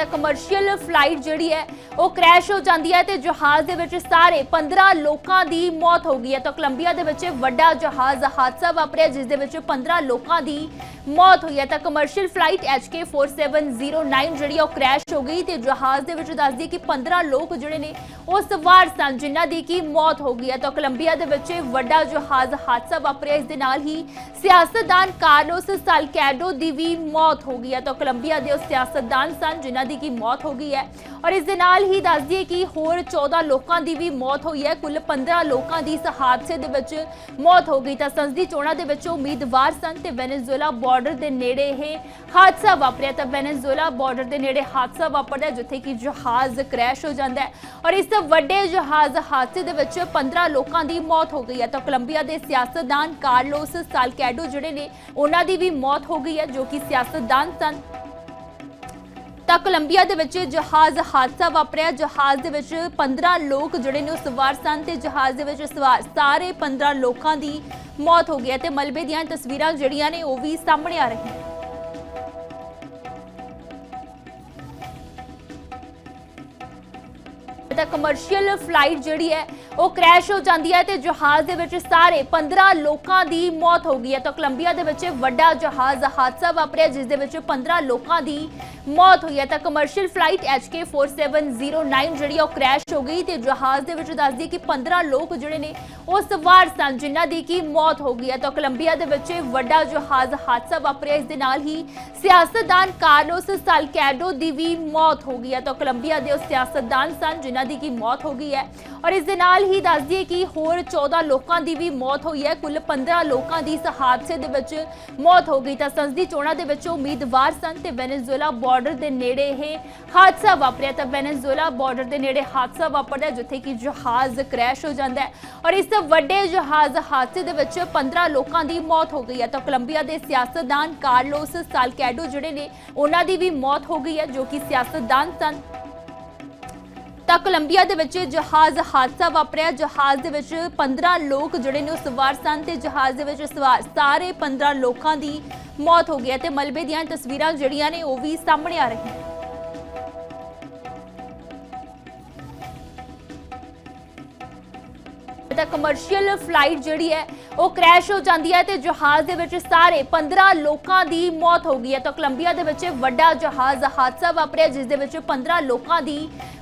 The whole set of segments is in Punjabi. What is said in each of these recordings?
ਤਾਂ ਕਮਰਸ਼ੀਅਲ ਫਲਾਈਟ ਜਿਹੜੀ ਹੈ ਉਹ ਕ੍ਰੈਸ਼ ਹੋ ਜਾਂਦੀ ਹੈ ਤੇ ਜਹਾਜ਼ ਦੇ ਵਿੱਚ ਸਾਰੇ 15 ਲੋਕਾਂ ਦੀ ਮੌਤ ਹੋ ਗਈ ਹੈ। ਤਾਂ ਕੋਲੰਬੀਆ ਦੇ ਵਿੱਚ ਵੱਡਾ ਜਹਾਜ਼ ਹਾਦਸਾ ਵਾਪਰਿਆ ਜਿਸ ਦੇ ਵਿੱਚ 15 ਲੋਕਾਂ ਦੀ ਮੌਤ ਹੋਈ ਹੈ। ਤਾਂ ਕਮਰਸ਼ੀਅਲ ਫਲਾਈਟ HK4709 ਜਿਹੜੀ ਉਹ ਕ੍ਰੈਸ਼ ਹੋ ਗਈ ਤੇ ਜਹਾਜ਼ ਦੇ ਵਿੱਚ ਦੱਸਦੀ ਕਿ 15 ਲੋਕ ਜਿਹੜੇ ਨੇ ਉਹ ਸਵਾਰ ਸਨ ਜਿਨ੍ਹਾਂ ਦੀ ਕੀ ਮੌਤ ਹੋ ਗਈ ਹੈ। ਤਾਂ ਕੋਲੰਬੀਆ ਦੇ ਵਿੱਚ ਵੱਡਾ ਜਹਾਜ਼ ਹਾਦਸਾ ਵਾਪਰਿਆ। ਇਸ ਦੇ ਨਾਲ ਹੀ ਸਿਆਸਤਦਾਨ ਕਾਰਲੋਸ ਸਾਲਕੈਡੋ ਦੀ ਵੀ ਮੌਤ ਹੋ ਗਈ ਹੈ। ਤਾਂ ਕੋਲੰਬੀਆ ਦੇ ਉਹ ਸਿਆਸਤਦਾਨ ਸਨ ਜਿਨ੍ਹਾਂ ਦੀ ਕੀ ਮੌਤ ਹੋ ਗਈ ਹੈ ਔਰ ਇਸ ਦੇ ਨਾਲ ਹੀ ਦੱਸ ਦਈਏ ਕਿ ਹੋਰ 14 ਲੋਕਾਂ ਦੀ ਵੀ ਮੌਤ ਹੋਈ ਹੈ। ਕੁੱਲ 15 ਲੋਕਾਂ ਦੀ ਇਸ ਹਾਦਸੇ ਦੇ ਵਿੱਚ ਮੌਤ ਹੋ ਗਈ। ਤਾਂ ਸੰਸਦੀ ਚੋਣਾਂ ਦੇ ਵਿੱਚ ਉਮੀਦਵਾਰ ਸਨ ਤੇ ਵੈਨੇਜ਼ੁਏਲਾ ਬਾਰਡਰ ਦੇ ਨੇੜੇ ਇਹ ਹਾਦਸਾ ਵਾਪਰਿਆ। ਤਾਂ ਵੈਨੇਜ਼ੁਏਲਾ ਬਾਰਡਰ ਦੇ ਨੇੜੇ ਹਾਦਸਾ ਵਾਪਰਦਾ ਜਿੱਥੇ ਕਿ ਜਹਾਜ਼ ਕ੍ਰੈਸ਼ ਹੋ ਜਾਂਦਾ ਹੈ ਔਰ ਇਸ ਵੱਡੇ ਜਹਾਜ਼ ਹਾਦਸੇ ਦੇ ਵਿੱਚ 15 ਲੋਕਾਂ ਦੀ ਮੌਤ ਹੋ ਗਈ ਹੈ। ਤਾਂ ਕੋਲੰਬੀਆ ਦੇ ਸਿਆਸਤਦਾਨ ਕਾਰਲੋਸ ਸਾਲਕੈਡੋ ਜਿਹੜੇ ਨੇ ਉਹਨਾਂ ਦੀ ਵੀ ਮੌਤ ਹੋ ਗਈ ਹੈ ਜੋ ਕਿ ਸਿਆਸਤਦਾਨ ਸਨ। ਤਾਂ ਕੋਲੰਬੀਆ ਦੇ ਵਿੱਚ ਜਹਾਜ਼ ਹਾਦਸਾ ਵਾਪਰਿਆ। ਜਹਾਜ਼ ਦੇ ਵਿੱਚ 15 ਲੋਕ ਜਿਹੜੇ ਨੇ ਉਹ ਸਵਾਰ ਸਨ ਤੇ ਜਹਾਜ਼ ਦੇ ਵਿੱਚ ਸਵਾਰ ਸਾਰੇ 15 ਲੋਕਾਂ ਦੀ ਮੌਤ ਹੋ ਗਈ ਹੈ ਤੇ ਮਲਬੇ ਦੀਆਂ ਤਸਵੀਰਾਂ ਜਿਹੜੀਆਂ ਨੇ ਉਹ ਵੀ ਸਾਹਮਣੇ ਆ ਰਹੀਆਂ। ਤਾਂ ਕਮਰਸ਼ੀਅਲ ਫਲਾਈਟ ਜਿਹੜੀ ਹੈ ਉਹ ਕ੍ਰੈਸ਼ ਹੋ ਜਾਂਦੀ ਹੈ ਤੇ ਜਹਾਜ਼ ਦੇ ਵਿੱਚ ਸਾਰੇ 15 ਲੋਕਾਂ ਦੀ ਮੌਤ ਹੋ ਗਈ ਹੈ। ਤਾਂ ਕੋਲੰਬੀਆ ਦੇ ਵਿੱਚ ਵੱਡਾ ਜਹਾਜ਼ ਹਾਦਸਾ ਵਾਪਰਿਆ ਜਿਸ ਦੇ ਵਿੱਚ 15 ਲੋਕਾਂ ਦੀ ਮੌਤ ਹੋਈ ਹੈ। ਤਾਂ ਕਮਰਸ਼ੀਅਲ ਫਲਾਈਟ HK4709 ਜਿਹੜੀ ਉਹ ਕ੍ਰੈਸ਼ ਹੋ ਗਈ ਤੇ ਜਹਾਜ਼ ਦੇ ਵਿੱਚ ਦੱਸਦੀ ਕਿ 15 ਲੋਕ ਜਿਹੜੇ ਨੇ ਉਹ ਸਵਾਰ ਸਨ ਜਿਨ੍ਹਾਂ ਦੀ ਕੀ ਮੌਤ ਹੋ ਗਈ ਹੈ। ਤਾਂ ਕੋਲੰਬੀਆ ਦੇ ਵਿੱਚ ਵੱਡਾ ਜਹਾਜ਼ ਹਾਦਸਾ ਵਾਪਰਿਆ। ਇਸ ਦੇ ਨਾਲ ਹੀ ਸਿਆਸਤਦਾਨ ਕਾਰਲੋਸ ਸਾਲਕੈਡੋ ਦੀ ਵੀ ਮੌਤ ਹੋ ਗਈ ਹੈ। ਤਾਂ ਕੋਲੰਬੀਆ ਦੇ ਉਹ ਸਿਆਸਤਦਾਨ ਸਨ ਜਿਨ੍ਹਾਂ ਦੀ ਕੀ ਮੌਤ ਹੋ ਗਈ ਹੈ ਔਰ ਇਸ ਦੇ ਨਾਲ ਹੀ ਦੱਸ ਦਈਏ ਕਿ ਹੋਰ 14 ਲੋਕਾਂ ਦੀ ਵੀ ਮੌਤ ਹੋਈ ਹੈ। ਕੁੱਲ 15 ਲੋਕਾਂ ਦੀ ਇਸ ਹਾਦਸੇ ਦੇ ਵਿੱਚ ਮੌਤ ਹੋ ਗਈ। ਤਾਂ ਸੰਸਦੀ ਚੋਣਾਂ ਦੇ ਵਿੱਚ ਉਮੀਦਵਾਰ ਸਨ ਤੇ ਵੈਨੇਜ਼ੁਏਲਾ ਬਾਰਡਰ ਦੇ ਨੇੜੇ ਇਹ ਹਾਦਸਾ ਵਾਪਰਿਆ। ਤਾਂ ਵੈਨੇਜ਼ੁਏਲਾ ਬਾਰਡਰ ਦੇ ਨੇੜੇ ਹਾਦਸਾ ਵਾਪਰਦਾ ਜਿੱਥੇ ਕਿ ਜਹਾਜ਼ ਕ੍ਰੈਸ਼ ਹੋ ਜਾਂਦਾ ਹੈ ਔਰ ਇਸ ਵੱਡੇ ਜਹਾਜ਼ ਹਾਦਸੇ ਦੇ ਵਿੱਚ 15 ਲੋਕਾਂ ਦੀ ਮੌਤ ਹੋ ਗਈ ਹੈ। ਤਾਂ ਕੋਲੰਬੀਆ ਦੇ ਸਿਆਸਤਦਾਨ ਕਾਰਲੋਸ ਸਾਲਕੈਡੋ ਜਿਹੜੇ ਨੇ ਉਹਨਾਂ ਦੀ ਵੀ ਮੌਤ ਹੋ ਗਈ ਹੈ ਜੋ ਕਿ ਸਿਆਸਤਦਾਨ ਸਨ। ਤਾਂ ਕੋਲੰਬੀਆ ਦੇ ਵਿੱਚ ਜਹਾਜ਼ ਹਾਦਸਾ ਵਾਪਰਿਆ। ਜਹਾਜ਼ ਦੇ ਵਿੱਚ 15 ਲੋਕ ਜਿਹੜੇ ਨੇ ਉਹ ਸਵਾਰ ਸਨ ਤੇ ਜਹਾਜ਼ ਦੇ ਵਿੱਚ ਸਵਾਰ ਸਾਰੇ 15 ਲੋਕਾਂ ਦੀ ਮੌਤ ਹੋ ਗਈ ਹੈ ਤੇ ਮਲਬੇ ਦੀਆਂ ਤਸਵੀਰਾਂ ਜਿਹੜੀਆਂ ਨੇ ਉਹ ਵੀ ਸਾਹਮਣੇ ਆ ਰਹੀਆਂ। ਤਾਂ ਕਮਰਸ਼ੀਅਲ ਫਲਾਈਟ ਜਿਹੜੀ ਹੈ ਉਹ ਕ੍ਰੈਸ਼ ਹੋ ਜਾਂਦੀ ਹੈ ਤੇ ਜਹਾਜ਼ ਦੇ ਵਿੱਚ ਸਾਰੇ 15 ਲੋਕਾਂ ਦੀ ਮੌਤ ਹੋ ਗਈ ਹੈ। ਤਾਂ ਕੋਲੰਬੀਆ ਦੇ ਵਿੱਚ ਵੱਡਾ ਜਹਾਜ਼ ਹਾਦਸਾ ਵਾਪਰਿਆ ਜਿਸ ਦੇ ਵਿੱਚ 15 ਲੋਕਾਂ ਦੀ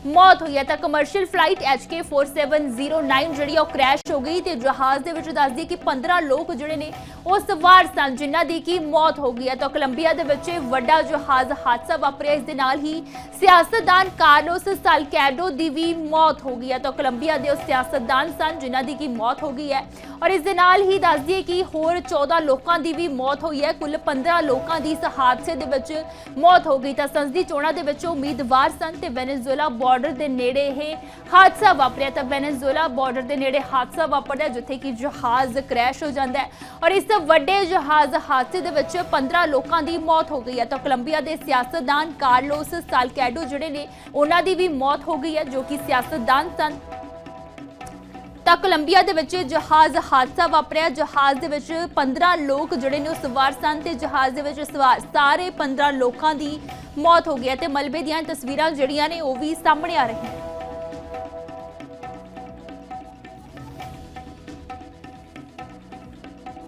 ਮੌਤ ਹੋਈ ਹੈ। ਤਾਂ ਕਮਰਸ਼ੀਅਲ ਫਲਾਈਟ HK4709 ਜਿਹੜੀ ਉਹ ਕ੍ਰੈਸ਼ ਹੋ ਗਈ ਤੇ ਜਹਾਜ਼ ਦੇ ਵਿੱਚ ਦੱਸਦੀ ਕਿ 15 ਲੋਕ ਜਿਹੜੇ ਨੇ ਉਹ ਸਵਾਰ ਸਨ ਜਿਨ੍ਹਾਂ ਦੀ ਕੀ ਮੌਤ ਹੋ ਗਈ ਹੈ। ਤਾਂ ਕੋਲੰਬੀਆ ਦੇ ਵਿੱਚ ਵੱਡਾ ਜਹਾਜ਼ ਹਾਦਸਾ ਵਾਪਰਿਆ। ਇਸ ਦੇ ਨਾਲ ਹੀ ਸਿਆਸਤਦਾਨ ਕਾਰਲੋਸ ਸਾਲਕੈਡੋ ਦੀ ਵੀ ਮੌਤ ਹੋ ਗਈ ਹੈ। ਤਾਂ ਕੋਲੰਬੀਆ ਦੇ ਉਹ ਸਿਆਸਤਦਾਨ ਸਨ ਜਿਨ੍ਹਾਂ ਦੀ ਕੀ ਮੌਤ ਹੋ ਗਈ ਹੈ ਔਰ ਇਸ ਦੇ ਨਾਲ ਹੀ ਦੱਸ ਦਈਏ ਕਿ ਹੋਰ 14 ਲੋਕਾਂ ਦੀ ਵੀ ਮੌਤ ਹੋਈ ਹੈ। ਕੁੱਲ 15 ਲੋਕਾਂ ਦੀ ਇਸ ਹਾਦਸੇ ਦੇ ਵਿੱਚ ਮੌਤ ਹੋ ਗਈ। ਤਾਂ ਸੰਸਦੀ ਚੋਣਾਂ ਦੇ ਵਿੱਚ ਉਮੀਦਵਾਰ ਸਨ ਤੇ ਵੈਨੇਜ਼ੁਏਲਾ ਬਾਰਡਰ ਦੇ ਨੇੜੇ ਇਹ ਹਾਦਸਾ ਵਾਪਰਿਆ। ਤਾਂ ਵੈਨੇਜ਼ੁਏਲਾ ਬਾਰਡਰ ਦੇ ਨੇੜੇ ਹਾਦਸਾ ਵਾਪਰਦਾ ਜਿੱਥੇ ਕਿ ਜਹਾਜ਼ ਕ੍ਰੈਸ਼ ਹੋ ਜਾਂਦਾ ਹੈ ਔਰ ਇਸ ਵੱਡੇ ਜਹਾਜ਼ ਹਾਦਸੇ ਦੇ ਵਿੱਚ 15 ਲੋਕਾਂ ਦੀ ਮੌਤ ਹੋ ਗਈ ਹੈ। ਤਾਂ ਕੋਲੰਬੀਆ ਦੇ ਸਿਆਸਤਦਾਨ ਕਾਰਲੋਸ ਸਾਲਕੈਡੋ ਜਿਹੜੇ ਨੇ ਉਹਨਾਂ ਦੀ ਵੀ ਮੌਤ ਹੋ ਗਈ ਹੈ ਜੋ ਕਿ ਸਿਆਸਤਦਾਨ ਸਨ। ਤਾਂ ਕੋਲੰਬੀਆ ਦੇ ਵਿੱਚ ਜਹਾਜ਼ ਹਾਦਸਾ ਵਾਪਰਿਆ। ਜਹਾਜ਼ ਦੇ ਵਿੱਚ 15 ਲੋਕ ਜਿਹੜੇ ਨੇ ਉਹ ਸਵਾਰ ਸਨ ਤੇ ਜਹਾਜ਼ ਦੇ ਵਿੱਚ ਸਵਾਰ ਸਾਰੇ 15 ਲੋਕਾਂ ਦੀ ਮੌਤ ਹੋ ਗਈ ਹੈ ਤੇ ਮਲਬੇ ਦੀਆਂ ਤਸਵੀਰਾਂ ਜਿਹੜੀਆਂ ਨੇ ਉਹ ਵੀ ਸਾਹਮਣੇ ਆ ਰਹੀਆਂ।